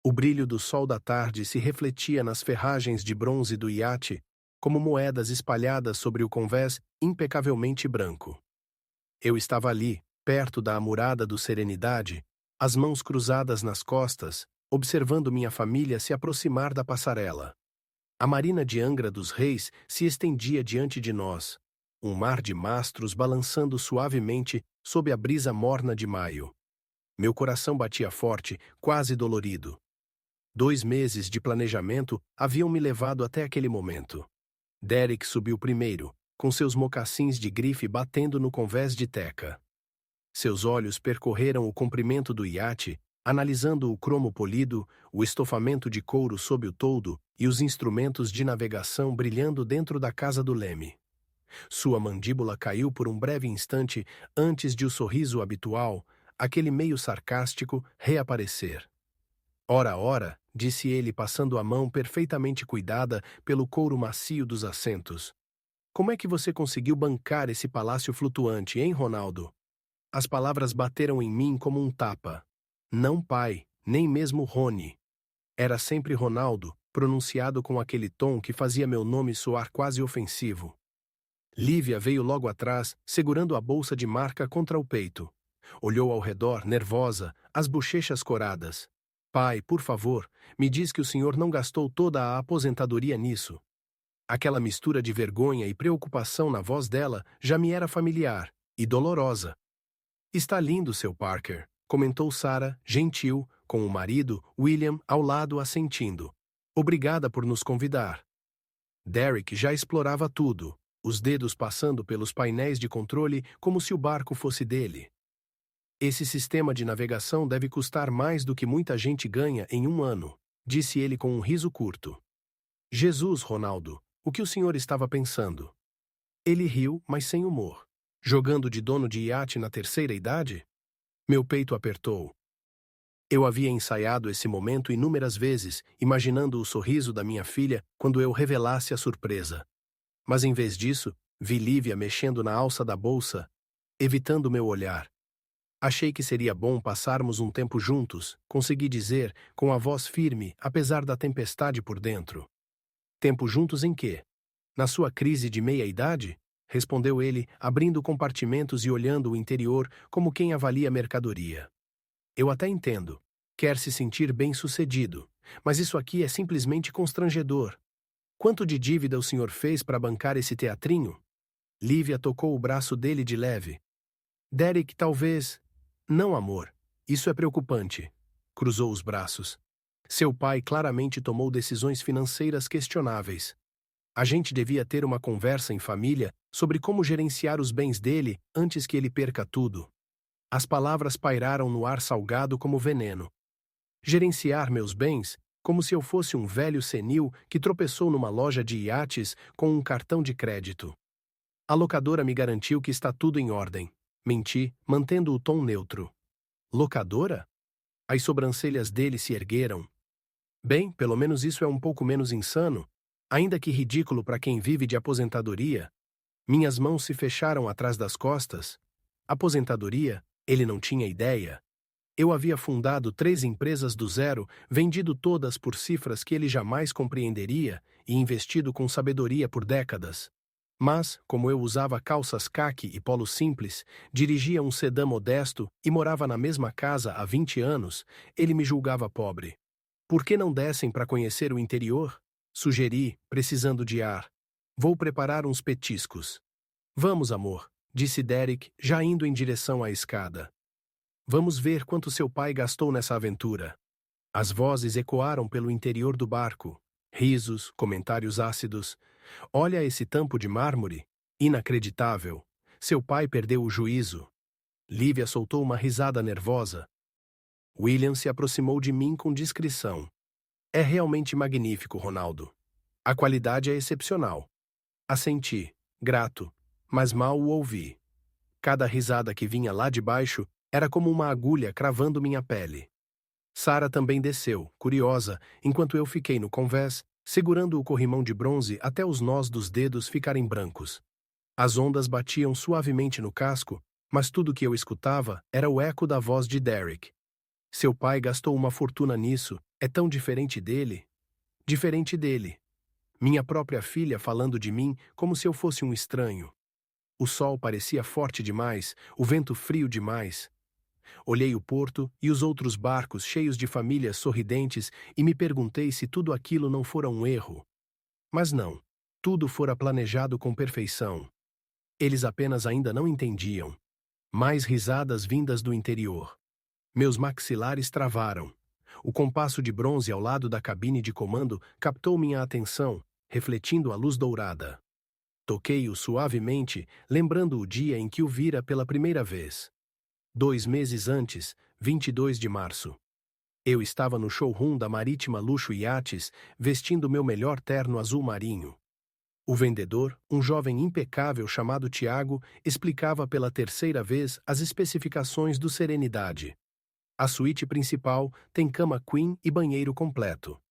O brilho do sol da tarde se refletia nas ferragens de bronze do iate, como moedas espalhadas sobre o convés impecavelmente branco. Eu estava ali, perto da amurada do Serenidade, as mãos cruzadas nas costas, observando minha família se aproximar da passarela. A marina de Angra dos Reis se estendia diante de nós, um mar de mastros balançando suavemente sob a brisa morna de maio. Meu coração batia forte, quase dolorido. 2 meses de planejamento haviam me levado até aquele momento. Derek subiu primeiro, com seus mocassins de grife batendo no convés de teca. Seus olhos percorreram o comprimento do iate, analisando o cromo polido, o estofamento de couro sob o toldo e os instrumentos de navegação brilhando dentro da casa do leme. Sua mandíbula caiu por um breve instante antes de o sorriso habitual, aquele meio sarcástico, reaparecer. Ora, ora, disse ele passando a mão perfeitamente cuidada pelo couro macio dos assentos. Como é que você conseguiu bancar esse palácio flutuante, hein, Ronaldo? As palavras bateram em mim como um tapa. Não pai, nem mesmo Rony. Era sempre Ronaldo, pronunciado com aquele tom que fazia meu nome soar quase ofensivo. Lívia veio logo atrás, segurando a bolsa de marca contra o peito. Olhou ao redor, nervosa, as bochechas coradas. Pai, por favor, me diz que o senhor não gastou toda a aposentadoria nisso. Aquela mistura de vergonha e preocupação na voz dela já me era familiar e dolorosa. Está lindo, seu Parker, comentou Sarah, gentil, com o marido, William, ao lado assentindo. Obrigada por nos convidar. Derek já explorava tudo, os dedos passando pelos painéis de controle como se o barco fosse dele. Esse sistema de navegação deve custar mais do que muita gente ganha em um ano, disse ele com um riso curto. Jesus, Ronaldo, o que o senhor estava pensando? Ele riu, mas sem humor. Jogando de dono de iate na terceira idade? Meu peito apertou. Eu havia ensaiado esse momento inúmeras vezes, imaginando o sorriso da minha filha quando eu revelasse a surpresa. Mas em vez disso, vi Lívia mexendo na alça da bolsa, evitando meu olhar. Achei que seria bom passarmos um tempo juntos, consegui dizer, com a voz firme, apesar da tempestade por dentro. Tempo juntos em quê? Na sua crise de meia-idade? Respondeu ele, abrindo compartimentos e olhando o interior como quem avalia mercadoria. Eu até entendo. Quer se sentir bem-sucedido, mas isso aqui é simplesmente constrangedor. Quanto de dívida o senhor fez para bancar esse teatrinho? Lívia tocou o braço dele de leve. Derek, talvez... Não, amor. Isso é preocupante. Cruzou os braços. Seu pai claramente tomou decisões financeiras questionáveis. A gente devia ter uma conversa em família sobre como gerenciar os bens dele antes que ele perca tudo. As palavras pairaram no ar salgado como veneno. Gerenciar meus bens, como se eu fosse um velho senil que tropeçou numa loja de iates com um cartão de crédito. A locadora me garantiu que está tudo em ordem. Menti, mantendo o tom neutro. Locadora? As sobrancelhas dele se ergueram. Bem, pelo menos isso é um pouco menos insano, ainda que ridículo para quem vive de aposentadoria. Minhas mãos se fecharam atrás das costas. Aposentadoria? Ele não tinha ideia. Eu havia fundado 3 empresas do zero, vendido todas por cifras que ele jamais compreenderia e investido com sabedoria por décadas. Mas, como eu usava calças caqui e polo simples, dirigia um sedã modesto e morava na mesma casa há 20 anos, ele me julgava pobre. Por que não descem para conhecer o interior? Sugeri, precisando de ar. Vou preparar uns petiscos. Vamos, amor, disse Derek, já indo em direção à escada. Vamos ver quanto seu pai gastou nessa aventura. As vozes ecoaram pelo interior do barco. Risos, comentários ácidos. Olha esse tampo de mármore. Inacreditável. Seu pai perdeu o juízo. Lívia soltou uma risada nervosa. William se aproximou de mim com discrição. É realmente magnífico, Ronaldo. A qualidade é excepcional. Assenti, grato, mas mal o ouvi. Cada risada que vinha lá de baixo era como uma agulha cravando minha pele. Sarah também desceu, curiosa, enquanto eu fiquei no convés, segurando o corrimão de bronze até os nós dos dedos ficarem brancos. As ondas batiam suavemente no casco, mas tudo que eu escutava era o eco da voz de Derek. Seu pai gastou uma fortuna nisso, É tão diferente dele. Diferente dele. Minha própria filha falando de mim como se eu fosse um estranho. O sol parecia forte demais, o vento frio demais. Olhei o porto e os outros barcos cheios de famílias sorridentes e me perguntei se tudo aquilo não fora um erro. Mas não. Tudo fora planejado com perfeição. Eles apenas ainda não entendiam. Mais risadas vindas do interior. Meus maxilares travaram. O compasso de bronze ao lado da cabine de comando captou minha atenção, refletindo a luz dourada. Toquei-o suavemente, lembrando o dia em que o vira pela primeira vez. 2 meses antes, 22 de março. Eu estava no showroom da Marítima Luxo Yachts, vestindo meu melhor terno azul marinho. O vendedor, um jovem impecável chamado Tiago, explicava pela terceira vez as especificações do Serenidade. A suíte principal tem cama queen e banheiro completo.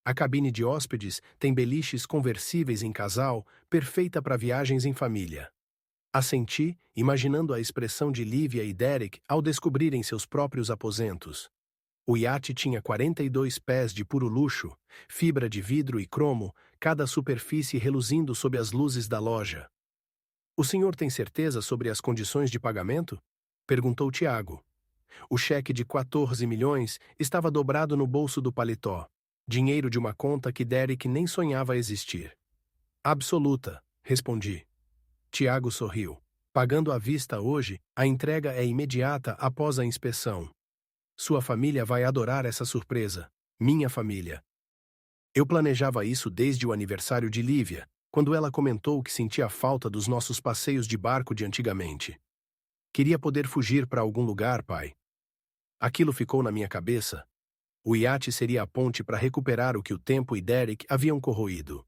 A cabine de hóspedes tem beliches conversíveis em casal, perfeita para viagens em família. Assenti, imaginando a expressão de Lívia e Derek ao descobrirem seus próprios aposentos. O iate tinha 42 pés de puro luxo, fibra de vidro e cromo, cada superfície reluzindo sob as luzes da loja. "O senhor tem certeza sobre as condições de pagamento?" perguntou Tiago. O cheque de 14 milhões estava dobrado no bolso do paletó, dinheiro de uma conta que Derek nem sonhava existir. "Absoluta", respondi. Tiago sorriu. "Pagando à vista hoje, a entrega é imediata após a inspeção. Sua família vai adorar essa surpresa. Minha família." Eu planejava isso desde o aniversário de Lívia, quando ela comentou que sentia falta dos nossos passeios de barco de antigamente. "Queria poder fugir para algum lugar, pai." Aquilo ficou na minha cabeça. O iate seria a ponte para recuperar o que o tempo e Derek haviam corroído.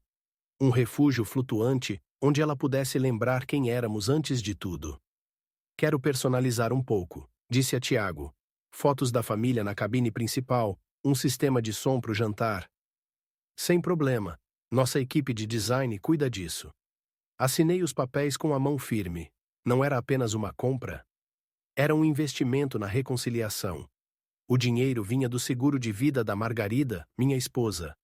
Um refúgio flutuante onde ela pudesse lembrar quem éramos antes de tudo. "Quero personalizar um pouco", disse a Tiago. "Fotos da família na cabine principal, um sistema de som para o jantar." "Sem problema. Nossa equipe de design cuida disso." Assinei os papéis com a mão firme. Não era apenas uma compra. Era um investimento na reconciliação. O dinheiro vinha do seguro de vida da Margarida, minha esposa.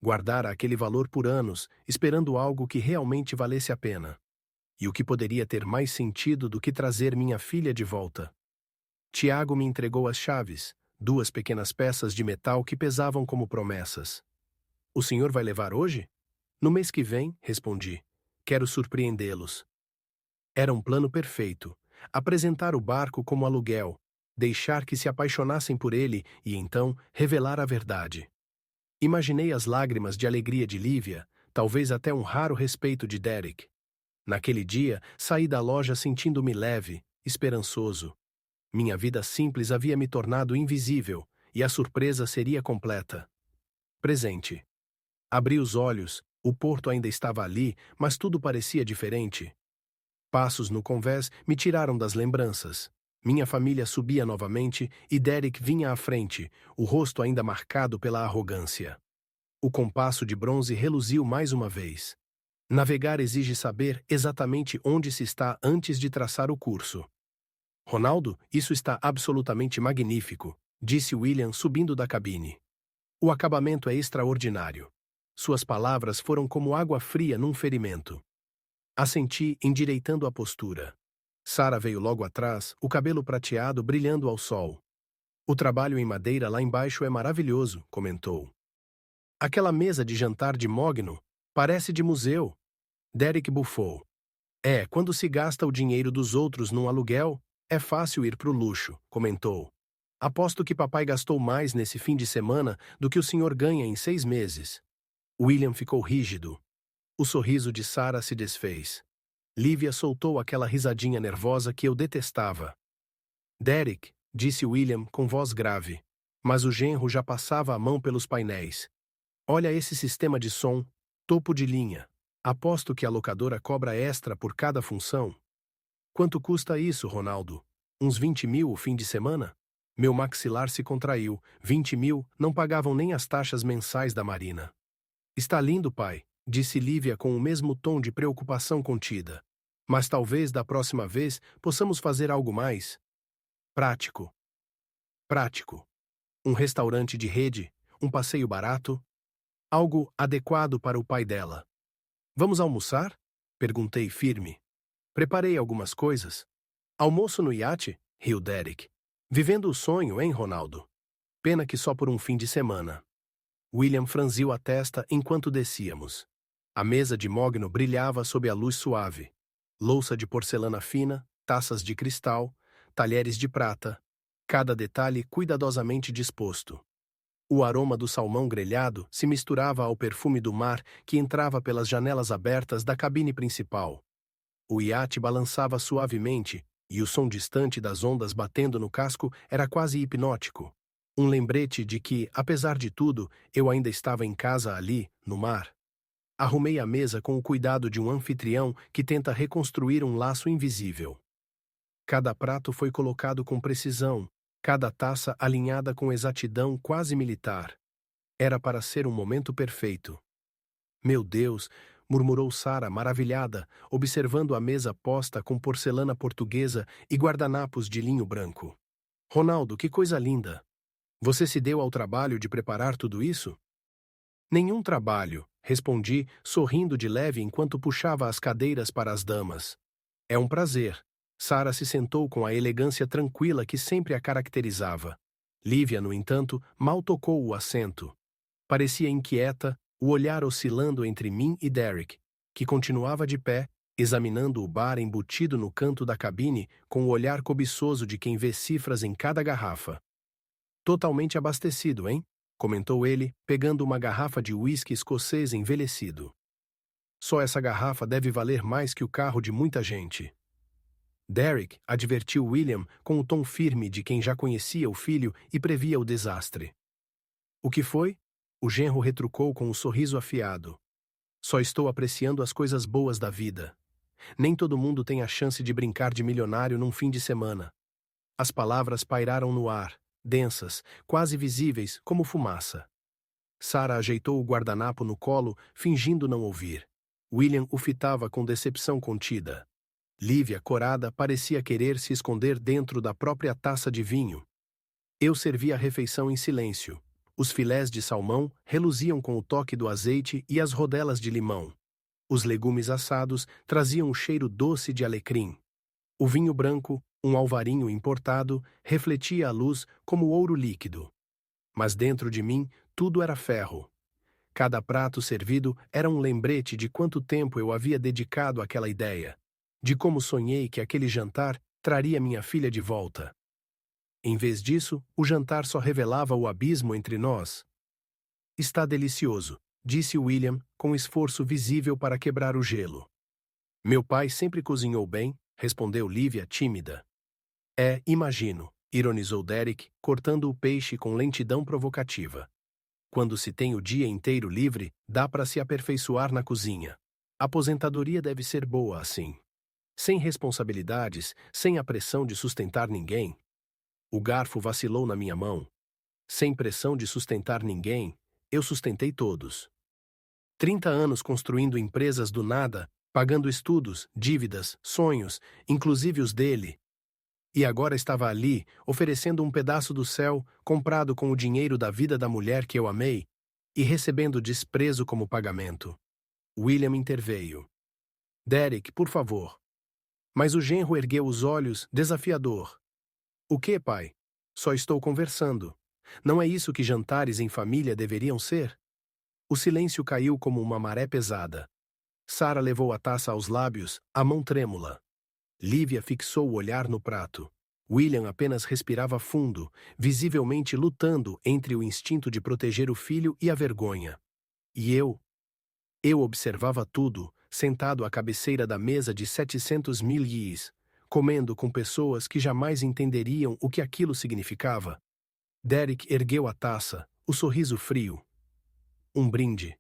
Guardara aquele valor por anos, esperando algo que realmente valesse a pena. E o que poderia ter mais sentido do que trazer minha filha de volta? Tiago me entregou as chaves, 2 pequenas peças de metal que pesavam como promessas. "O senhor vai levar hoje?" "No mês que vem", respondi. "Quero surpreendê-los." Era um plano perfeito. Apresentar o barco como aluguel, deixar que se apaixonassem por ele e então revelar a verdade. Imaginei as lágrimas de alegria de Lívia, talvez até um raro respeito de Derek. Naquele dia, saí da loja sentindo-me leve, esperançoso. Minha vida simples havia me tornado invisível, e a surpresa seria completa. Presente. Abri os olhos, o porto ainda estava ali, mas tudo parecia diferente. Passos no convés me tiraram das lembranças. Minha família subia novamente e Derek vinha à frente, o rosto ainda marcado pela arrogância. O compasso de bronze reluziu mais uma vez. Navegar exige saber exatamente onde se está antes de traçar o curso. "Ronaldo, isso está absolutamente magnífico", disse William subindo da cabine. "O acabamento é extraordinário." Suas palavras foram como água fria num ferimento. Assenti, endireitando a postura. Sara veio logo atrás, o cabelo prateado brilhando ao sol. "O trabalho em madeira lá embaixo é maravilhoso", comentou. "Aquela mesa de jantar de mogno parece de museu." Derek bufou. Quando se gasta o dinheiro dos outros num aluguel, é fácil ir pro luxo", comentou. "Aposto que papai gastou mais nesse fim de semana do que o senhor ganha em 6 meses." William ficou rígido. O sorriso de Sara se desfez. Lívia soltou aquela risadinha nervosa que eu detestava. "Derek", disse William com voz grave. Mas o genro já passava a mão pelos painéis. "Olha esse sistema de som, topo de linha. Aposto que a locadora cobra extra por cada função." "Quanto custa isso, Ronaldo? Uns 20 mil o fim de semana?" Meu maxilar se contraiu. 20 mil não pagavam nem as taxas mensais da Marina. "Está lindo, pai", disse Lívia com o mesmo tom de preocupação contida. "Mas talvez da próxima vez possamos fazer algo mais prático." Prático. Um restaurante de rede, um passeio barato, algo adequado para o pai dela. Vamos almoçar? Perguntei firme. Preparei algumas coisas. Almoço no iate? Riu Derek. Vivendo o sonho, hein, Ronaldo? Pena que só por um fim de semana. William franziu a testa enquanto descíamos. A mesa de mogno brilhava sob a luz suave. Louça de porcelana fina, taças de cristal, talheres de prata, cada detalhe cuidadosamente disposto. O aroma do salmão grelhado se misturava ao perfume do mar que entrava pelas janelas abertas da cabine principal. O iate balançava suavemente, e o som distante das ondas batendo no casco era quase hipnótico. Um lembrete de que, apesar de tudo, eu ainda estava em casa ali, no mar. Arrumei a mesa com o cuidado de um anfitrião que tenta reconstruir um laço invisível. Cada prato foi colocado com precisão, cada taça alinhada com exatidão quase militar. Era para ser um momento perfeito. Meu Deus, murmurou Sara, maravilhada, observando a mesa posta com porcelana portuguesa e guardanapos de linho branco. Ronaldo, que coisa linda! Você se deu ao trabalho de preparar tudo isso? Nenhum trabalho, respondi, sorrindo de leve enquanto puxava as cadeiras para as damas. É um prazer. Sara se sentou com a elegância tranquila que sempre a caracterizava. Lívia, no entanto, mal tocou o assento. Parecia inquieta, o olhar oscilando entre mim e Derek, que continuava de pé, examinando o bar embutido no canto da cabine com o olhar cobiçoso de quem vê cifras em cada garrafa. Totalmente abastecido, hein? Comentou ele, pegando uma garrafa de uísque escocês envelhecido. Só essa garrafa deve valer mais que o carro de muita gente. Derek advertiu William com o tom firme de quem já conhecia o filho e previa o desastre. O que foi? O genro retrucou com um sorriso afiado. Só estou apreciando as coisas boas da vida. Nem todo mundo tem a chance de brincar de milionário num fim de semana. As palavras pairaram no ar, densas, quase visíveis, como fumaça. Sara ajeitou o guardanapo no colo, fingindo não ouvir. William o fitava com decepção contida. Lívia, corada, parecia querer se esconder dentro da própria taça de vinho. Eu servi a refeição em silêncio. Os filés de salmão reluziam com o toque do azeite e as rodelas de limão. Os legumes assados traziam o cheiro doce de alecrim. O vinho branco, um alvarinho importado, refletia a luz como ouro líquido. Mas dentro de mim, tudo era ferro. Cada prato servido era um lembrete de quanto tempo eu havia dedicado àquela ideia, de como sonhei que aquele jantar traria minha filha de volta. Em vez disso, o jantar só revelava o abismo entre nós. Está delicioso, disse William, com esforço visível para quebrar o gelo. Meu pai sempre cozinhou bem, respondeu Lívia, tímida. Imagino, ironizou Derek, cortando o peixe com lentidão provocativa. Quando se tem o dia inteiro livre, dá para se aperfeiçoar na cozinha. A aposentadoria deve ser boa assim. Sem responsabilidades, sem a pressão de sustentar ninguém. O garfo vacilou na minha mão. Sem pressão de sustentar ninguém, eu sustentei todos. 30 anos construindo empresas do nada, pagando estudos, dívidas, sonhos, inclusive os dele. E agora estava ali, oferecendo um pedaço do céu, comprado com o dinheiro da vida da mulher que eu amei, e recebendo desprezo como pagamento. William interveio. Derek, por favor. Mas o genro ergueu os olhos, desafiador. O que, pai? Só estou conversando. Não é isso que jantares em família deveriam ser? O silêncio caiu como uma maré pesada. Sara levou a taça aos lábios, a mão trêmula. Lívia fixou o olhar no prato. William apenas respirava fundo, visivelmente lutando entre o instinto de proteger o filho e a vergonha. E eu? Eu observava tudo, sentado à cabeceira da mesa de 700 mil iees, comendo com pessoas que jamais entenderiam o que aquilo significava. Derek ergueu a taça, o sorriso frio. Um brinde.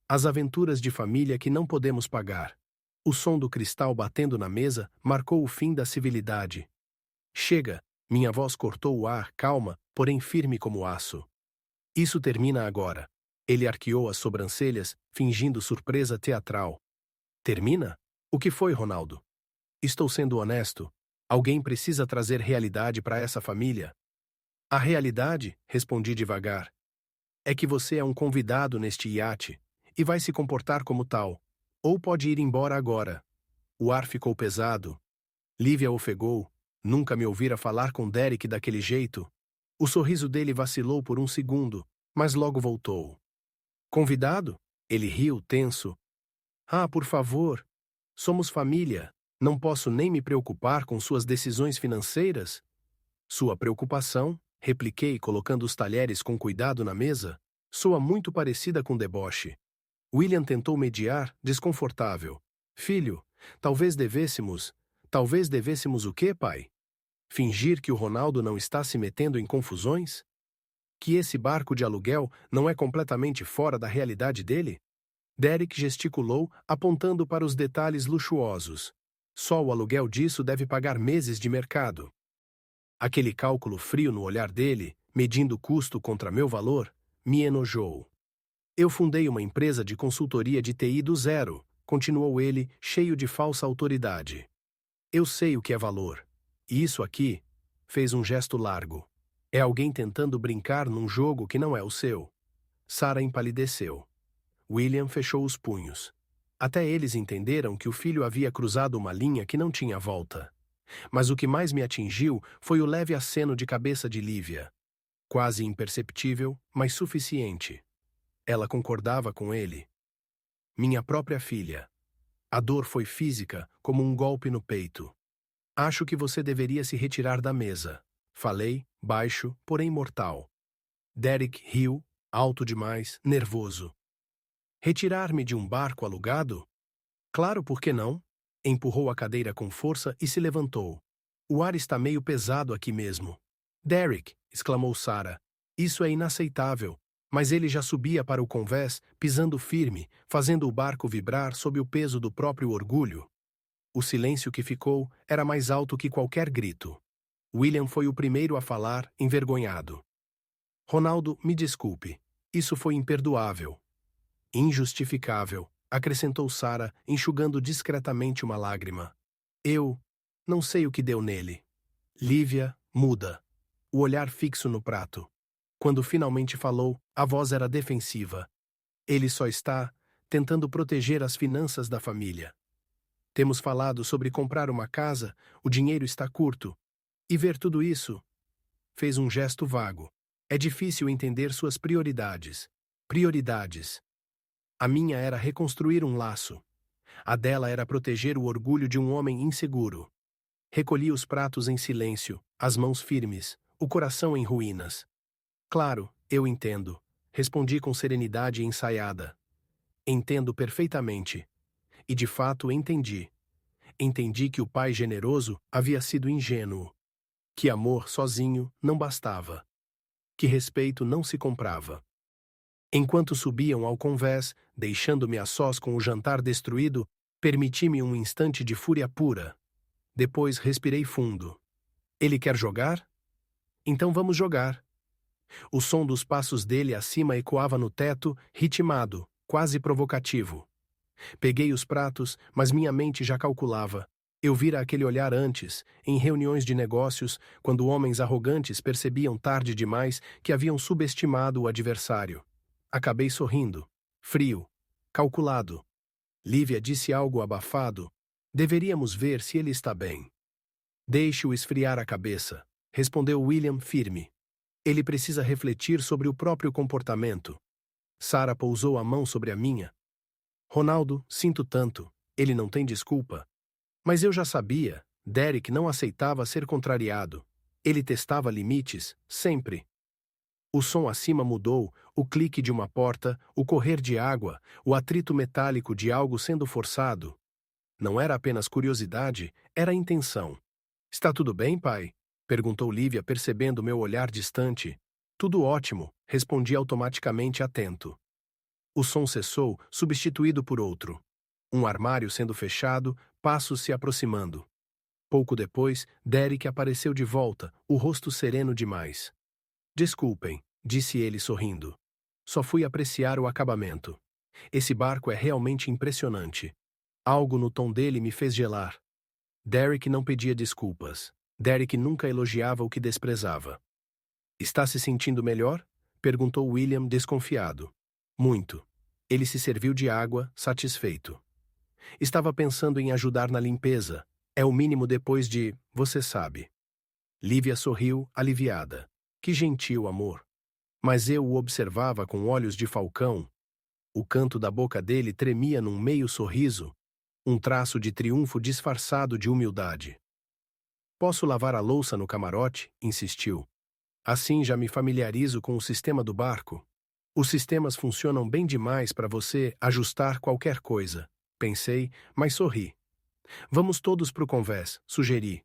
As aventuras de família que não podemos pagar. O som do cristal batendo na mesa marcou o fim da civilidade. Chega, minha voz cortou o ar, calma, porém firme como aço. Isso termina agora. Ele arqueou as sobrancelhas, fingindo surpresa teatral. Termina? O que foi, Ronaldo? Estou sendo honesto. Alguém precisa trazer realidade para essa família. A realidade, respondi devagar. É que você é um convidado neste iate e vai se comportar como tal. Ou pode ir embora agora. O ar ficou pesado. Lívia ofegou. Nunca me ouvira falar com Derek daquele jeito. O sorriso dele vacilou por um segundo, mas logo voltou. Convidado? Ele riu, tenso. Ah, por favor. Somos família. Não posso nem me preocupar com suas decisões financeiras? Sua preocupação, repliquei colocando os talheres com cuidado na mesa, soa muito parecida com deboche. William tentou mediar, desconfortável. Filho, talvez devêssemos... Talvez devêssemos o quê, pai? Fingir que o Ronaldo não está se metendo em confusões? Que esse barco de aluguel não é completamente fora da realidade dele? Derek gesticulou, apontando para os detalhes luxuosos. Só o aluguel disso deve pagar meses de mercado. Aquele cálculo frio no olhar dele, medindo o custo contra meu valor, me enojou. Eu fundei uma empresa de consultoria de TI do zero, continuou ele, cheio de falsa autoridade. Eu sei o que é valor. E isso aqui, fez um gesto largo. É alguém tentando brincar num jogo que não é o seu. Sarah empalideceu. William fechou os punhos. Até eles entenderam que o filho havia cruzado uma linha que não tinha volta. Mas o que mais me atingiu foi o leve aceno de cabeça de Lívia. Quase imperceptível, mas suficiente. Ela concordava com ele. Minha própria filha. A dor foi física, como um golpe no peito. Acho que você deveria se retirar da mesa. Falei, baixo, porém mortal. Derek riu, alto demais, nervoso. Retirar-me de um barco alugado? Claro, por que não? Empurrou a cadeira com força e se levantou. O ar está meio pesado aqui mesmo. Derek, exclamou Sarah. Isso é inaceitável. Mas ele já subia para o convés, pisando firme, fazendo o barco vibrar sob o peso do próprio orgulho. O silêncio que ficou era mais alto que qualquer grito. William foi o primeiro a falar, envergonhado. Ronaldo, me desculpe. Isso foi imperdoável. Injustificável, acrescentou Sarah, enxugando discretamente uma lágrima. Eu não sei o que deu nele. Lívia, muda. O olhar fixo no prato. Quando finalmente falou, a voz era defensiva. Ele só está tentando proteger as finanças da família. Temos falado sobre comprar uma casa, o dinheiro está curto. E ver tudo isso? Fez um gesto vago. É difícil entender suas prioridades. Prioridades. A minha era reconstruir um laço. A dela era proteger o orgulho de um homem inseguro. Recolhi os pratos em silêncio, as mãos firmes, o coração em ruínas. Claro, eu entendo. Respondi com serenidade ensaiada. Entendo perfeitamente. E de fato entendi. Entendi que o pai generoso havia sido ingênuo. Que amor sozinho não bastava. Que respeito não se comprava. Enquanto subiam ao convés, deixando-me a sós com o jantar destruído, permiti-me um instante de fúria pura. Depois respirei fundo. Ele quer jogar? Então vamos jogar. O som dos passos dele acima ecoava no teto, ritmado, quase provocativo. Peguei os pratos, mas minha mente já calculava. Eu vira aquele olhar antes, em reuniões de negócios, quando homens arrogantes percebiam tarde demais que haviam subestimado o adversário. Acabei sorrindo. Frio. Calculado. Lívia disse algo abafado. Deveríamos ver se ele está bem. Deixe-o esfriar a cabeça, respondeu William firme. Ele precisa refletir sobre o próprio comportamento. Sarah pousou a mão sobre a minha. Ronaldo, sinto tanto. Ele não tem desculpa. Mas eu já sabia. Derek não aceitava ser contrariado. Ele testava limites, sempre. O som acima mudou, o clique de uma porta, o correr de água, o atrito metálico de algo sendo forçado. Não era apenas curiosidade, era intenção. Está tudo bem, pai? Perguntou Lívia, percebendo meu olhar distante. Tudo ótimo, respondi automaticamente atento. O som cessou, substituído por outro. Um armário sendo fechado, passos se aproximando. Pouco depois, Derek apareceu de volta, o rosto sereno demais. Desculpem, disse ele sorrindo. Só fui apreciar o acabamento. Esse barco é realmente impressionante. Algo no tom dele me fez gelar. Derek não pedia desculpas. Derek nunca elogiava o que desprezava. Está se sentindo melhor? Perguntou William, desconfiado. Muito. Ele se serviu de água, satisfeito. Estava pensando em ajudar na limpeza. É o mínimo depois de, você sabe. Lívia sorriu, aliviada. Que gentil, amor. Mas eu o observava com olhos de falcão. O canto da boca dele tremia num meio sorriso, um traço de triunfo disfarçado de humildade. Posso lavar a louça no camarote? Insistiu. Assim já me familiarizo com o sistema do barco. Os sistemas funcionam bem demais para você ajustar qualquer coisa. Pensei, mas sorri. Vamos todos pro convés, sugeri.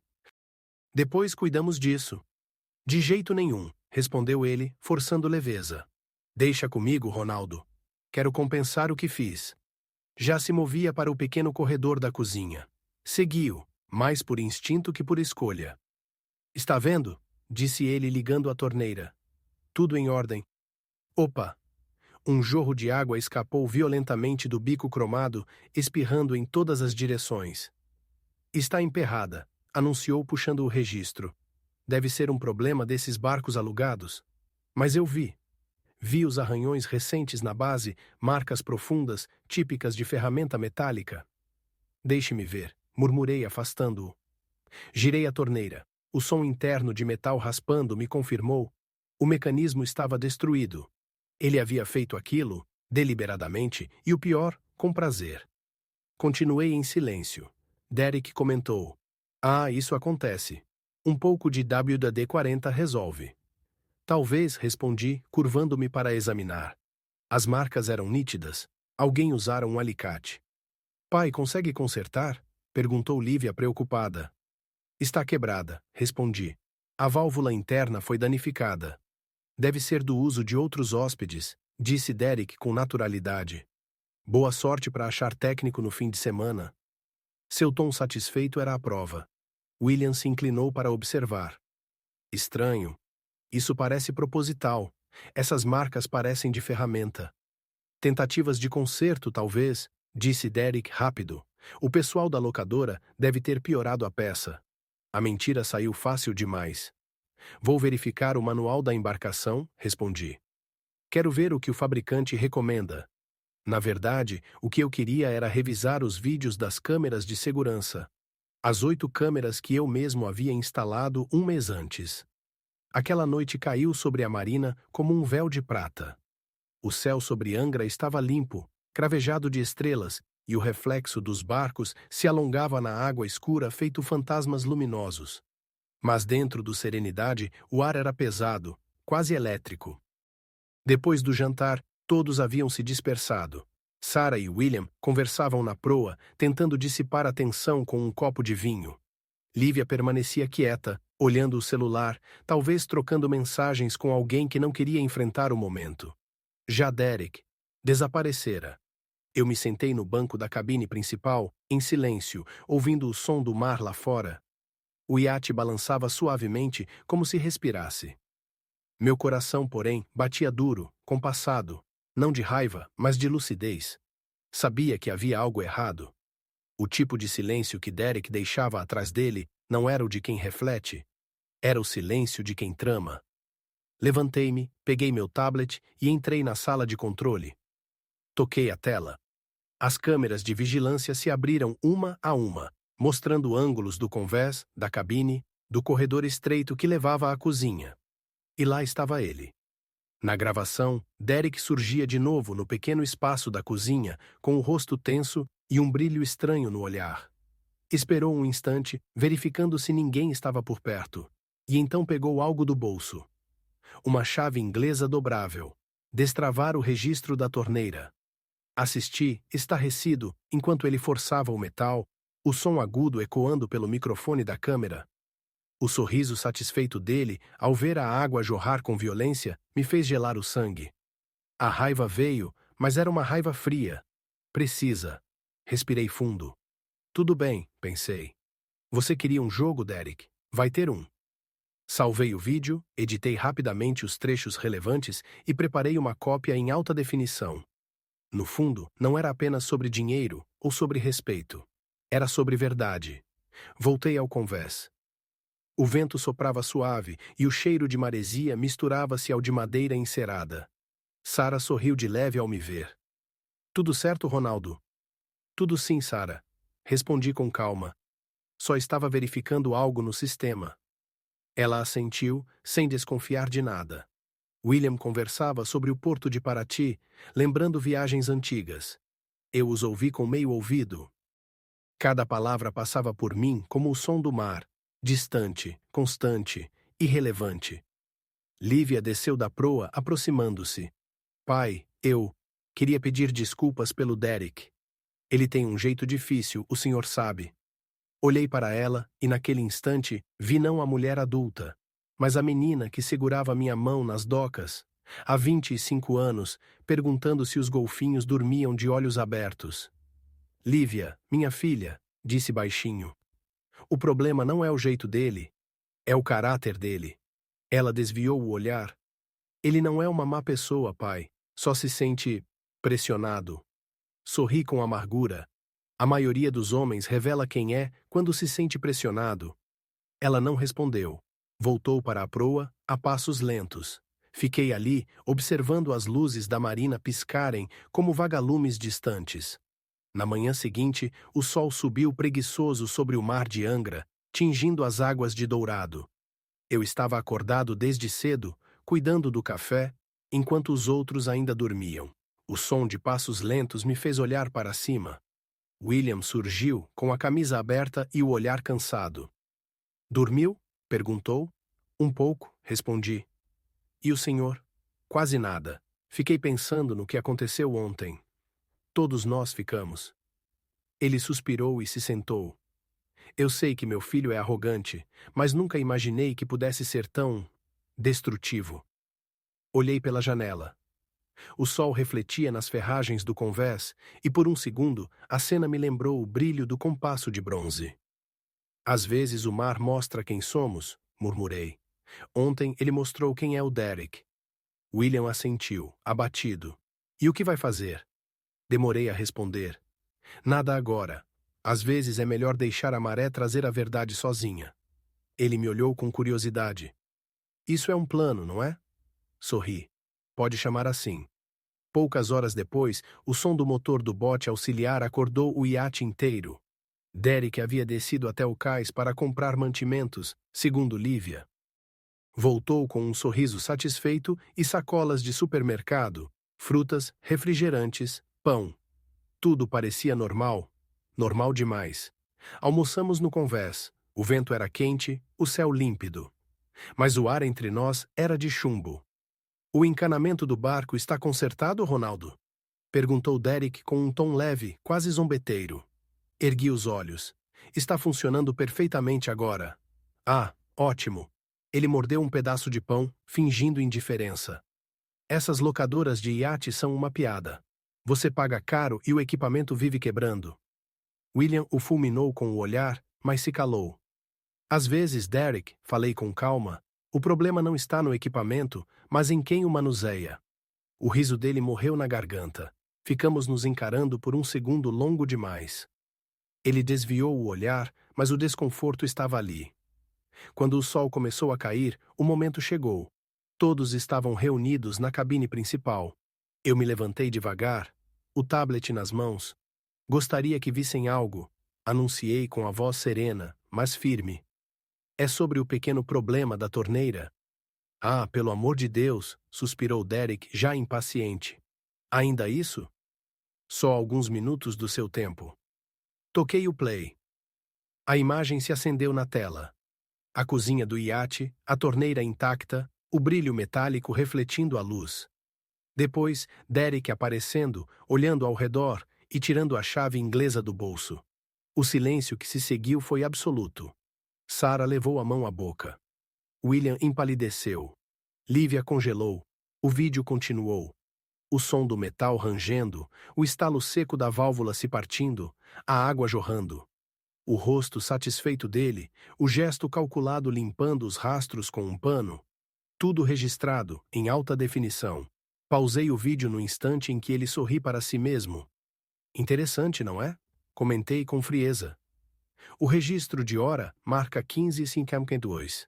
Depois cuidamos disso. De jeito nenhum, respondeu ele, forçando leveza. Deixa comigo, Ronaldo. Quero compensar o que fiz. Já se movia para o pequeno corredor da cozinha. Segui-o, mais por instinto que por escolha. Está vendo? Disse ele ligando a torneira. Tudo em ordem. Opa! Um jorro de água escapou violentamente do bico cromado, espirrando em todas as direções. Está emperrada, anunciou puxando o registro. Deve ser um problema desses barcos alugados. Mas eu vi. Vi os arranhões recentes na base, marcas profundas, típicas de ferramenta metálica. Deixe-me ver, murmurei afastando-o. Girei a torneira. O som interno de metal raspando me confirmou. O mecanismo estava destruído. Ele havia feito aquilo, deliberadamente, e o pior, com prazer. Continuei em silêncio. Derek comentou. Ah, isso acontece. Um pouco de WD-40 resolve. Talvez, respondi, curvando-me para examinar. As marcas eram nítidas. Alguém usara um alicate. Pai, consegue consertar? Perguntou Lívia preocupada. Está quebrada, respondi. A válvula interna foi danificada. Deve ser do uso de outros hóspedes, disse Derek com naturalidade. Boa sorte para achar técnico no fim de semana. Seu tom satisfeito era a prova. William se inclinou para observar. Estranho. Isso parece proposital. Essas marcas parecem de ferramenta. Tentativas de conserto, talvez, disse Derek rápido. O pessoal da locadora deve ter piorado a peça. A mentira saiu fácil demais. Vou verificar o manual da embarcação, respondi. Quero ver o que o fabricante recomenda. Na verdade, o que eu queria era revisar os vídeos das câmeras de segurança. As 8 câmeras que eu mesmo havia instalado um mês antes. Aquela noite caiu sobre a marina como um véu de prata. O céu sobre Angra estava limpo, cravejado de estrelas, e o reflexo dos barcos se alongava na água escura feito fantasmas luminosos. Mas dentro do Serenidade, o ar era pesado, quase elétrico. Depois do jantar, todos haviam se dispersado. Sarah e William conversavam na proa, tentando dissipar a tensão com um copo de vinho. Lívia permanecia quieta, olhando o celular, talvez trocando mensagens com alguém que não queria enfrentar o momento. Já Derek desaparecera. Eu me sentei no banco da cabine principal, em silêncio, ouvindo o som do mar lá fora. O iate balançava suavemente, como se respirasse. Meu coração, porém, batia duro, compassado, não de raiva, mas de lucidez. Sabia que havia algo errado. O tipo de silêncio que Derek deixava atrás dele não era o de quem reflete, era o silêncio de quem trama. Levantei-me, peguei meu tablet e entrei na sala de controle. Toquei a tela. As câmeras de vigilância se abriram uma a uma, mostrando ângulos do convés, da cabine, do corredor estreito que levava à cozinha. E lá estava ele. Na gravação, Derek surgia de novo no pequeno espaço da cozinha, com o rosto tenso e um brilho estranho no olhar. Esperou um instante, verificando se ninguém estava por perto, e então pegou algo do bolso. Uma chave inglesa dobrável. Destravar o registro da torneira. Assisti, estarrecido, enquanto ele forçava o metal, o som agudo ecoando pelo microfone da câmera. O sorriso satisfeito dele, ao ver a água jorrar com violência, me fez gelar o sangue. A raiva veio, mas era uma raiva fria. Precisa. Respirei fundo. Tudo bem, pensei. Você queria um jogo, Derek? Vai ter um. Salvei o vídeo, editei rapidamente os trechos relevantes e preparei uma cópia em alta definição. No fundo, não era apenas sobre dinheiro ou sobre respeito. Era sobre verdade. Voltei ao convés. O vento soprava suave e o cheiro de maresia misturava-se ao de madeira encerada. Sara sorriu de leve ao me ver. Tudo certo, Ronaldo? Tudo sim, Sara. Respondi com calma. Só estava verificando algo no sistema. Ela assentiu, sem desconfiar de nada. William conversava sobre o porto de Paraty, lembrando viagens antigas. Eu os ouvi com meio ouvido. Cada palavra passava por mim como o som do mar, distante, constante, irrelevante. Lívia desceu da proa, aproximando-se. Pai, eu queria pedir desculpas pelo Derek. Ele tem um jeito difícil, o senhor sabe. Olhei para ela e, naquele instante, vi não a mulher adulta, mas a menina que segurava minha mão nas docas, há 25 anos, perguntando se os golfinhos dormiam de olhos abertos. Lívia, minha filha, disse baixinho. O problema não é o jeito dele, é o caráter dele. Ela desviou o olhar. Ele não é uma má pessoa, pai, só se sente pressionado. Sorri com amargura. A maioria dos homens revela quem é quando se sente pressionado. Ela não respondeu. Voltou para a proa, a passos lentos. Fiquei ali, observando as luzes da marina piscarem como vagalumes distantes. Na manhã seguinte, o sol subiu preguiçoso sobre o mar de Angra, tingindo as águas de dourado. Eu estava acordado desde cedo, cuidando do café, enquanto os outros ainda dormiam. O som de passos lentos me fez olhar para cima. William surgiu, com a camisa aberta e o olhar cansado. Dormiu? Perguntou. Um pouco, respondi. E o senhor? Quase nada. Fiquei pensando no que aconteceu ontem. Todos nós ficamos. Ele suspirou e se sentou. Eu sei que meu filho é arrogante, mas nunca imaginei que pudesse ser tão destrutivo. Olhei pela janela. O sol refletia nas ferragens do convés e, por um segundo, a cena me lembrou o brilho do compasso de bronze. Às vezes o mar mostra quem somos, murmurei. Ontem ele mostrou quem é o Derek. William assentiu, abatido. E o que vai fazer? Demorei a responder. Nada agora. Às vezes é melhor deixar a maré trazer a verdade sozinha. Ele me olhou com curiosidade. Isso é um plano, não é? Sorri. Pode chamar assim. Poucas horas depois, o som do motor do bote auxiliar acordou o iate inteiro. Derek havia descido até o cais para comprar mantimentos, segundo Lívia. Voltou com um sorriso satisfeito e sacolas de supermercado, frutas, refrigerantes, pão. Tudo parecia normal. Normal demais. Almoçamos no convés. O vento era quente, o céu límpido. Mas o ar entre nós era de chumbo. O encanamento do barco está consertado, Ronaldo? Perguntou Derek com um tom leve, quase zombeteiro. Ergui os olhos. Está funcionando perfeitamente agora. Ah, ótimo. Ele mordeu um pedaço de pão, fingindo indiferença. Essas locadoras de iate são uma piada. Você paga caro e o equipamento vive quebrando. William o fulminou com o olhar, mas se calou. Às vezes, Derek, falei com calma, o problema não está no equipamento, mas em quem o manuseia. O riso dele morreu na garganta. Ficamos nos encarando por um segundo longo demais. Ele desviou o olhar, mas o desconforto estava ali. Quando o sol começou a cair, o momento chegou. Todos estavam reunidos na cabine principal. Eu me levantei devagar, o tablet nas mãos. Gostaria que vissem algo, anunciei com a voz serena, mas firme. É sobre o pequeno problema da torneira. Ah, pelo amor de Deus, suspirou Derek, já impaciente. Ainda isso? Só alguns minutos do seu tempo. Toquei o play. A imagem se acendeu na tela. A cozinha do iate, a torneira intacta, o brilho metálico refletindo a luz. Depois, Derek aparecendo, olhando ao redor e tirando a chave inglesa do bolso. O silêncio que se seguiu foi absoluto. Sara levou a mão à boca. William empalideceu. Lívia congelou. O vídeo continuou. O som do metal rangendo, o estalo seco da válvula se partindo, a água jorrando. O rosto satisfeito dele, o gesto calculado limpando os rastros com um pano. Tudo registrado, em alta definição. Pausei o vídeo no instante em que ele sorri para si mesmo. Interessante, não é? Comentei com frieza. O registro de hora marca 15:52.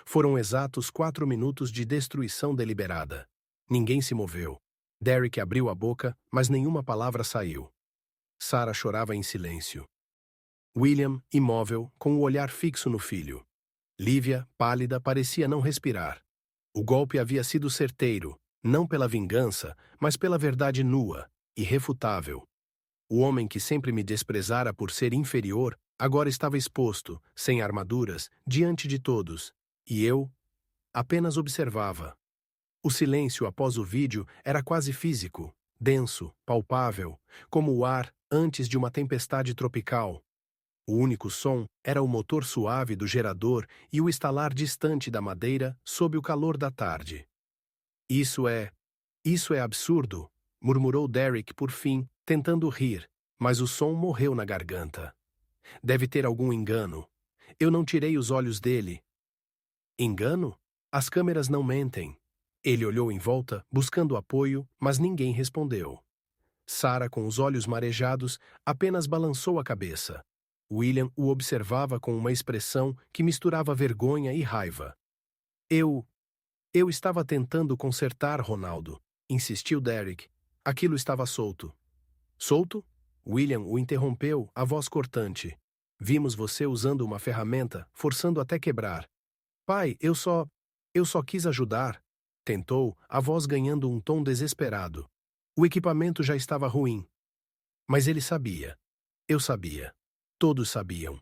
Foram exatos 4 minutos de destruição deliberada. Ninguém se moveu. Derek abriu a boca, mas nenhuma palavra saiu. Sarah chorava em silêncio. William, imóvel, com o olhar fixo no filho. Lívia, pálida, parecia não respirar. O golpe havia sido certeiro, não pela vingança, mas pela verdade nua, irrefutável. O homem que sempre me desprezara por ser inferior, agora estava exposto, sem armaduras, diante de todos, e eu apenas observava. O silêncio após o vídeo era quase físico, denso, palpável, como o ar antes de uma tempestade tropical. O único som era o motor suave do gerador e o estalar distante da madeira sob o calor da tarde. Isso é absurdo, murmurou Derek por fim, tentando rir, mas o som morreu na garganta. Deve ter algum engano. Eu não tirei os olhos dele. Engano? As câmeras não mentem. Ele olhou em volta, buscando apoio, mas ninguém respondeu. Sarah, com os olhos marejados, apenas balançou a cabeça. William o observava com uma expressão que misturava vergonha e raiva. Eu estava tentando consertar, Ronaldo, insistiu Derek. Aquilo estava solto. Solto? William o interrompeu, a voz cortante. Vimos você usando uma ferramenta, forçando até quebrar. Pai, eu só quis ajudar. Tentou, a voz ganhando um tom desesperado. O equipamento já estava ruim. Mas ele sabia. Eu sabia. Todos sabiam.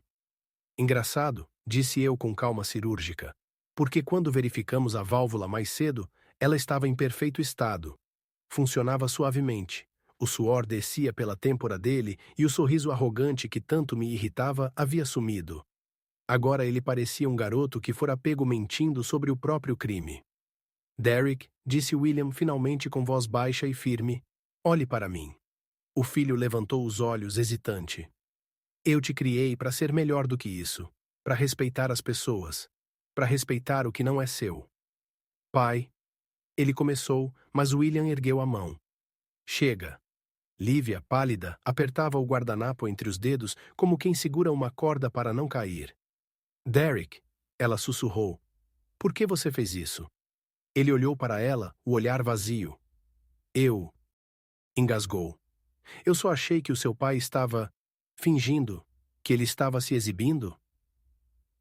Engraçado, disse eu com calma cirúrgica, porque quando verificamos a válvula mais cedo, ela estava em perfeito estado. Funcionava suavemente. O suor descia pela têmpora dele e o sorriso arrogante que tanto me irritava havia sumido. Agora ele parecia um garoto que fora pego mentindo sobre o próprio crime. Derek, disse William finalmente com voz baixa e firme, olhe para mim. O filho levantou os olhos, hesitante. Eu te criei para ser melhor do que isso, para respeitar as pessoas, para respeitar o que não é seu. Pai, ele começou, mas William ergueu a mão. Chega. Lívia, pálida, apertava o guardanapo entre os dedos como quem segura uma corda para não cair. Derek, ela sussurrou. Por que você fez isso? Ele olhou para ela, o olhar vazio. Eu. Engasgou. Eu só achei que o seu pai estava fingindo, que ele estava se exibindo.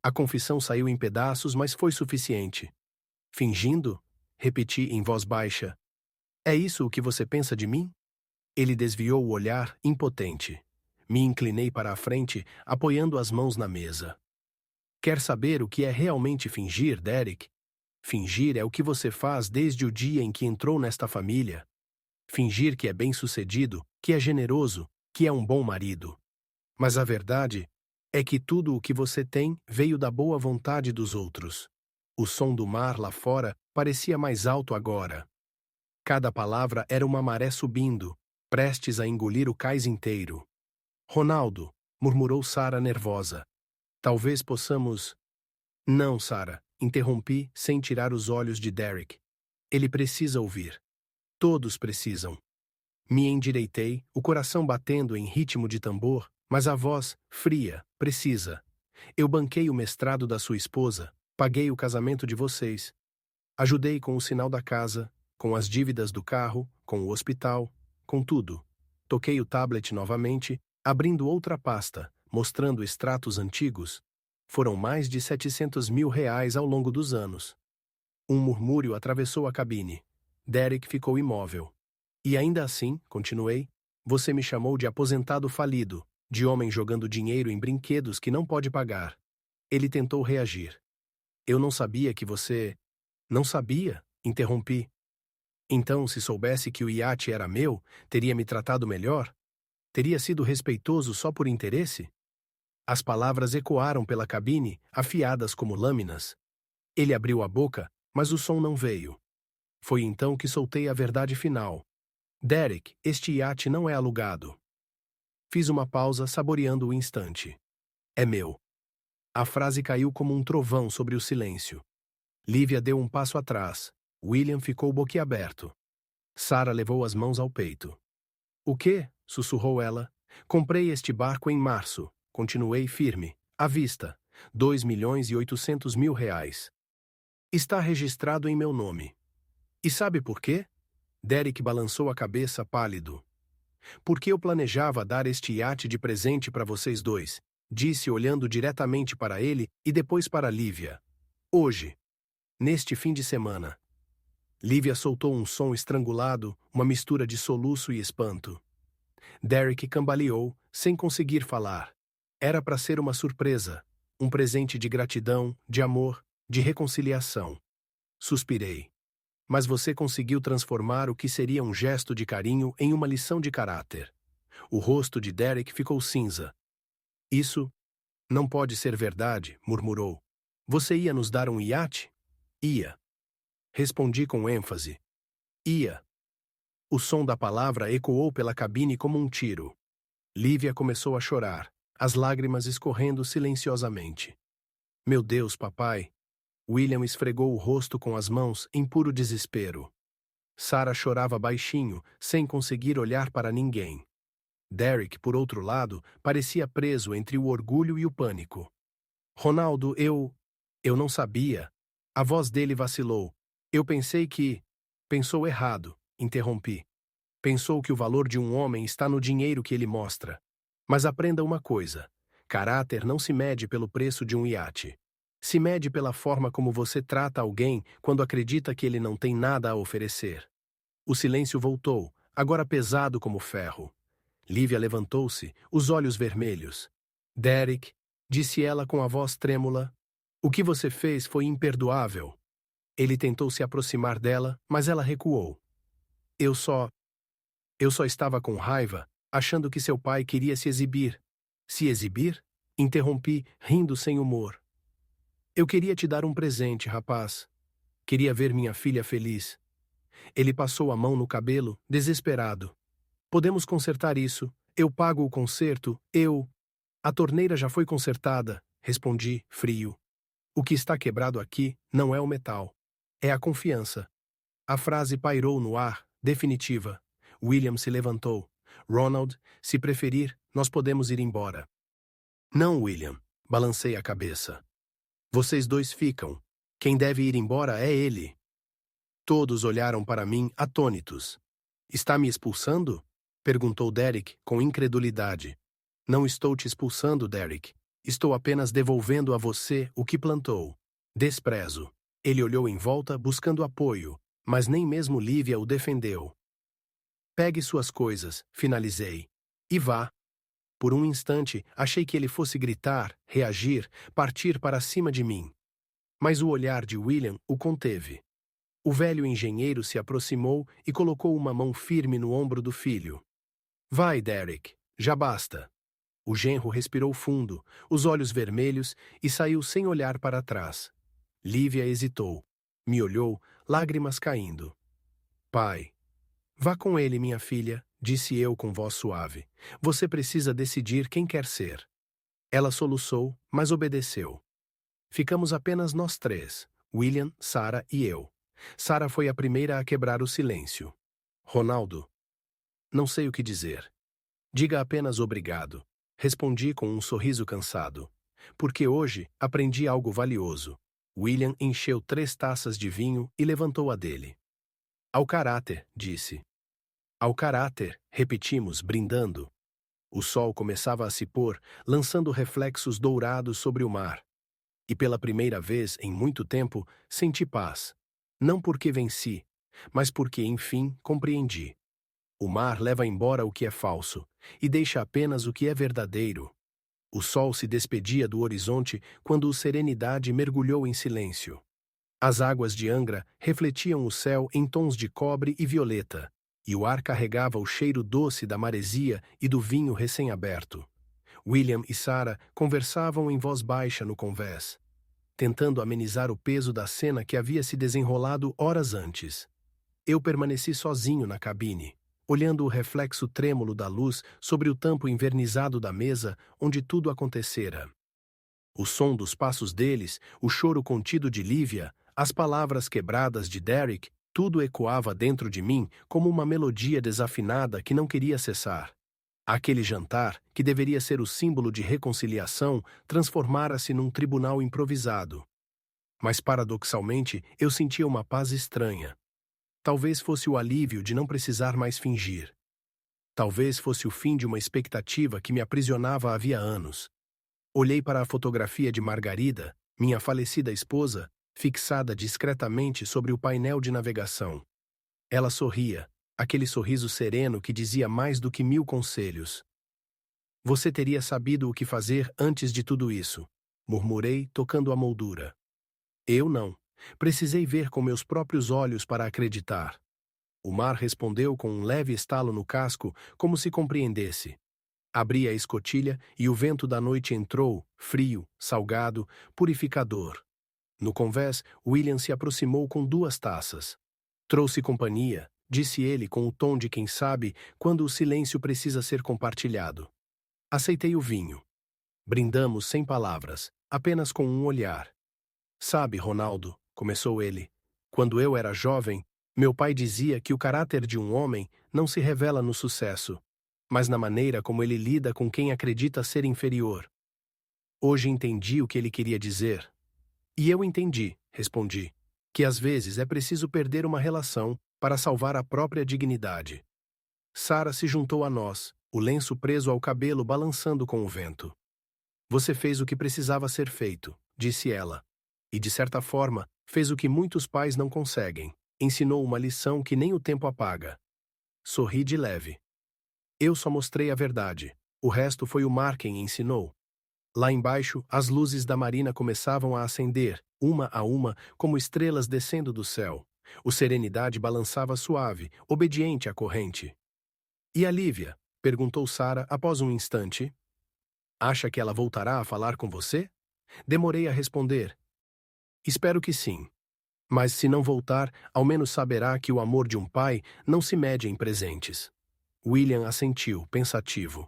A confissão saiu em pedaços, mas foi suficiente. Fingindo? Repeti em voz baixa. É isso o que você pensa de mim? Ele desviou o olhar, impotente. Me inclinei para a frente, apoiando as mãos na mesa. Quer saber o que é realmente fingir, Derek? Fingir é o que você faz desde o dia em que entrou nesta família. Fingir que é bem-sucedido, que é generoso, que é um bom marido. Mas a verdade é que tudo o que você tem veio da boa vontade dos outros. O som do mar lá fora parecia mais alto agora. Cada palavra era uma maré subindo, prestes a engolir o cais inteiro. Ronaldo, murmurou Sarah nervosa. Talvez possamos... Não, Sarah, interrompi sem tirar os olhos de Derek. Ele precisa ouvir. Todos precisam. Me endireitei, o coração batendo em ritmo de tambor, mas a voz, fria, precisa. Eu banquei o mestrado da sua esposa, paguei o casamento de vocês. Ajudei com o sinal da casa, com as dívidas do carro, com o hospital, com tudo. Toquei o tablet novamente, abrindo outra pasta, mostrando extratos antigos. Foram mais de 700 mil reais ao longo dos anos. Um murmúrio atravessou a cabine. Derek ficou imóvel. E ainda assim, continuei, você me chamou de aposentado falido, de homem jogando dinheiro em brinquedos que não pode pagar. Ele tentou reagir. Eu não sabia que você... Não sabia, interrompi. Então, se soubesse que o iate era meu, teria me tratado melhor? Teria sido respeitoso só por interesse? As palavras ecoaram pela cabine, afiadas como lâminas. Ele abriu a boca, mas o som não veio. Foi então que soltei a verdade final. Derek, este iate não é alugado. Fiz uma pausa, saboreando o instante. É meu. A frase caiu como um trovão sobre o silêncio. Lívia deu um passo atrás. William ficou boquiaberto. Sarah levou as mãos ao peito. O quê? Sussurrou ela. Comprei este barco em março, continuei firme. À vista, 2.800.000 reais. Está registrado em meu nome. E sabe por quê? Derek balançou a cabeça pálido. Porque eu planejava dar este iate de presente para vocês dois, disse olhando diretamente para ele e depois para Lívia. Hoje. Neste fim de semana. Lívia soltou um som estrangulado, uma mistura de soluço e espanto. Derek cambaleou, sem conseguir falar. Era para ser uma surpresa, um presente de gratidão, de amor, de reconciliação. Suspirei. Mas você conseguiu transformar o que seria um gesto de carinho em uma lição de caráter. O rosto de Derek ficou cinza. Isso não pode ser verdade, murmurou. Você ia nos dar um iate? Ia. Respondi com ênfase. Ia. O som da palavra ecoou pela cabine como um tiro. Lívia começou a chorar, as lágrimas escorrendo silenciosamente. Meu Deus, papai! William esfregou o rosto com as mãos em puro desespero. Sarah chorava baixinho, sem conseguir olhar para ninguém. Derek, por outro lado, parecia preso entre o orgulho e o pânico. Ronaldo, eu não sabia. A voz dele vacilou. Eu pensei que... Pensou errado, interrompi. Pensou que o valor de um homem está no dinheiro que ele mostra. Mas aprenda uma coisa. Caráter não se mede pelo preço de um iate. Se mede pela forma como você trata alguém quando acredita que ele não tem nada a oferecer. O silêncio voltou, agora pesado como ferro. Lívia levantou-se, os olhos vermelhos. Derek, disse ela com a voz trêmula, o que você fez foi imperdoável. Ele tentou se aproximar dela, mas ela recuou. Eu só estava com raiva, achando que seu pai queria se exibir. Se exibir? Interrompi, rindo sem humor. Eu queria te dar um presente, rapaz. Queria ver minha filha feliz. Ele passou a mão no cabelo, desesperado. Podemos consertar isso. Eu pago o conserto, A torneira já foi consertada, respondi, frio. O que está quebrado aqui não é o metal. É a confiança. A frase pairou no ar, definitiva. William se levantou. Ronald, se preferir, nós podemos ir embora. Não, William. Balancei a cabeça. Vocês dois ficam. Quem deve ir embora é ele. Todos olharam para mim, atônitos. Está me expulsando? Perguntou Derek, com incredulidade. Não estou te expulsando, Derek. Estou apenas devolvendo a você o que plantou. Desprezo. Ele olhou em volta, buscando apoio, mas nem mesmo Lívia o defendeu. Pegue suas coisas, finalizei. E vá. Por um instante, achei que ele fosse gritar, reagir, partir para cima de mim. Mas o olhar de William o conteve. O velho engenheiro se aproximou e colocou uma mão firme no ombro do filho. Vai, Derek, já basta. O genro respirou fundo, os olhos vermelhos, e saiu sem olhar para trás. Lívia hesitou. Me olhou, lágrimas caindo. Pai. Vá com ele, minha filha, disse eu com voz suave. Você precisa decidir quem quer ser. Ela soluçou, mas obedeceu. Ficamos apenas nós três, William, Sarah e eu. Sarah foi a primeira a quebrar o silêncio. Ronaldo. Não sei o que dizer. Diga apenas obrigado. Respondi com um sorriso cansado. Porque hoje aprendi algo valioso. William encheu 3 taças de vinho e levantou a dele. Ao caráter, disse. Ao caráter, repetimos, brindando. O sol começava a se pôr, lançando reflexos dourados sobre o mar. E pela primeira vez em muito tempo, senti paz. Não porque venci, mas porque, enfim, compreendi. O mar leva embora o que é falso e deixa apenas o que é verdadeiro. O sol se despedia do horizonte quando o Serenidade mergulhou em silêncio. As águas de Angra refletiam o céu em tons de cobre e violeta, e o ar carregava o cheiro doce da maresia e do vinho recém-aberto. William e Sarah conversavam em voz baixa no convés, tentando amenizar o peso da cena que havia se desenrolado horas antes. Eu permaneci sozinho na cabine, olhando o reflexo trêmulo da luz sobre o tampo envernizado da mesa onde tudo acontecera. O som dos passos deles, o choro contido de Lívia, as palavras quebradas de Derek, tudo ecoava dentro de mim como uma melodia desafinada que não queria cessar. Aquele jantar, que deveria ser o símbolo de reconciliação, transformara-se num tribunal improvisado. Mas, paradoxalmente, eu sentia uma paz estranha. Talvez fosse o alívio de não precisar mais fingir. Talvez fosse o fim de uma expectativa que me aprisionava havia anos. Olhei para a fotografia de Margarida, minha falecida esposa, fixada discretamente sobre o painel de navegação. Ela sorria, aquele sorriso sereno que dizia mais do que 1000 conselhos. Você teria sabido o que fazer antes de tudo isso, murmurei, tocando a moldura. Eu não. Precisei ver com meus próprios olhos para acreditar. O mar respondeu com um leve estalo no casco, como se compreendesse. Abri a escotilha e o vento da noite entrou, frio, salgado, purificador. No convés, William se aproximou com 2 taças. Trouxe companhia, disse ele com o tom de quem sabe quando o silêncio precisa ser compartilhado. Aceitei o vinho. Brindamos sem palavras, apenas com um olhar. Sabe, Ronaldo, começou ele, quando eu era jovem, meu pai dizia que o caráter de um homem não se revela no sucesso, mas na maneira como ele lida com quem acredita ser inferior. Hoje entendi o que ele queria dizer. E eu entendi, respondi, que às vezes é preciso perder uma relação para salvar a própria dignidade. Sara se juntou a nós, o lenço preso ao cabelo balançando com o vento. Você fez o que precisava ser feito, disse ela. E, de certa forma, fez o que muitos pais não conseguem. Ensinou uma lição que nem o tempo apaga. Sorri de leve. Eu só mostrei a verdade. O resto foi o mar quem ensinou. Lá embaixo, as luzes da marina começavam a acender, uma a uma, como estrelas descendo do céu. O Serenidade balançava suave, obediente à corrente. E a Lívia? Perguntou Sara após um instante. Acha que ela voltará a falar com você? Demorei a responder. Espero que sim. Mas se não voltar, ao menos saberá que o amor de um pai não se mede em presentes. William assentiu, pensativo.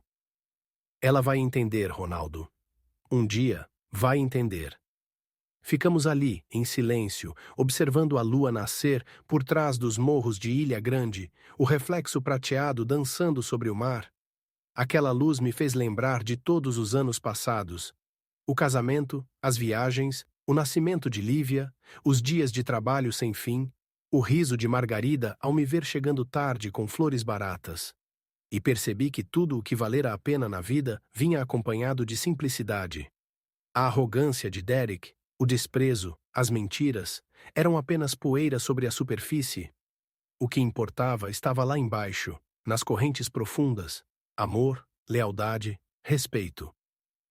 Ela vai entender, Ronaldo. Um dia, vai entender. Ficamos ali, em silêncio, observando a lua nascer por trás dos morros de Ilha Grande, o reflexo prateado dançando sobre o mar. Aquela luz me fez lembrar de todos os anos passados. O casamento, as viagens, o nascimento de Lívia, os dias de trabalho sem fim, o riso de Margarida ao me ver chegando tarde com flores baratas. E percebi que tudo o que valera a pena na vida vinha acompanhado de simplicidade. A arrogância de Derek, o desprezo, as mentiras, eram apenas poeira sobre a superfície. O que importava estava lá embaixo, nas correntes profundas: amor, lealdade, respeito.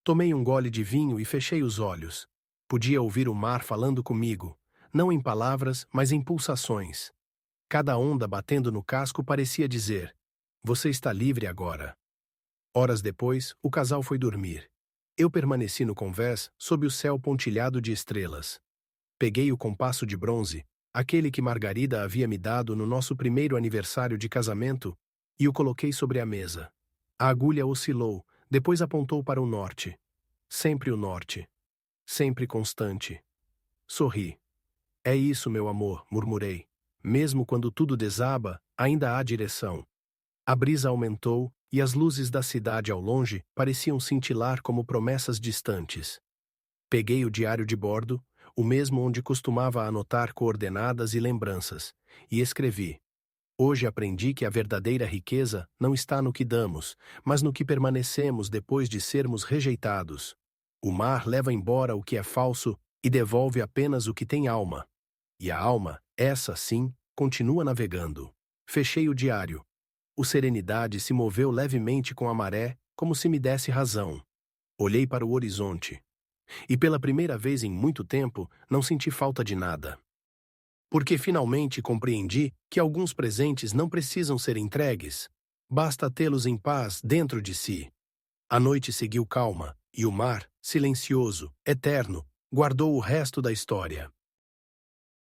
Tomei um gole de vinho e fechei os olhos. Podia ouvir o mar falando comigo, não em palavras, mas em pulsações. Cada onda batendo no casco parecia dizer: você está livre agora. Horas depois, o casal foi dormir. Eu permaneci no convés, sob o céu pontilhado de estrelas. Peguei o compasso de bronze, aquele que Margarida havia me dado no nosso primeiro aniversário de casamento, e o coloquei sobre a mesa. A agulha oscilou, depois apontou para o norte. Sempre o norte. Sempre constante. Sorri. É isso, meu amor, murmurei. Mesmo quando tudo desaba, ainda há direção. A brisa aumentou, e as luzes da cidade ao longe pareciam cintilar como promessas distantes. Peguei o diário de bordo, o mesmo onde costumava anotar coordenadas e lembranças, e escrevi: hoje aprendi que a verdadeira riqueza não está no que damos, mas no que permanecemos depois de sermos rejeitados. O mar leva embora o que é falso e devolve apenas o que tem alma. E a alma, essa sim, continua navegando. Fechei o diário. O Serenidade se moveu levemente com a maré, como se me desse razão. Olhei para o horizonte. E pela primeira vez em muito tempo, não senti falta de nada. Porque finalmente compreendi que alguns presentes não precisam ser entregues. Basta tê-los em paz dentro de si. A noite seguiu calma, e o mar, silencioso, eterno, guardou o resto da história.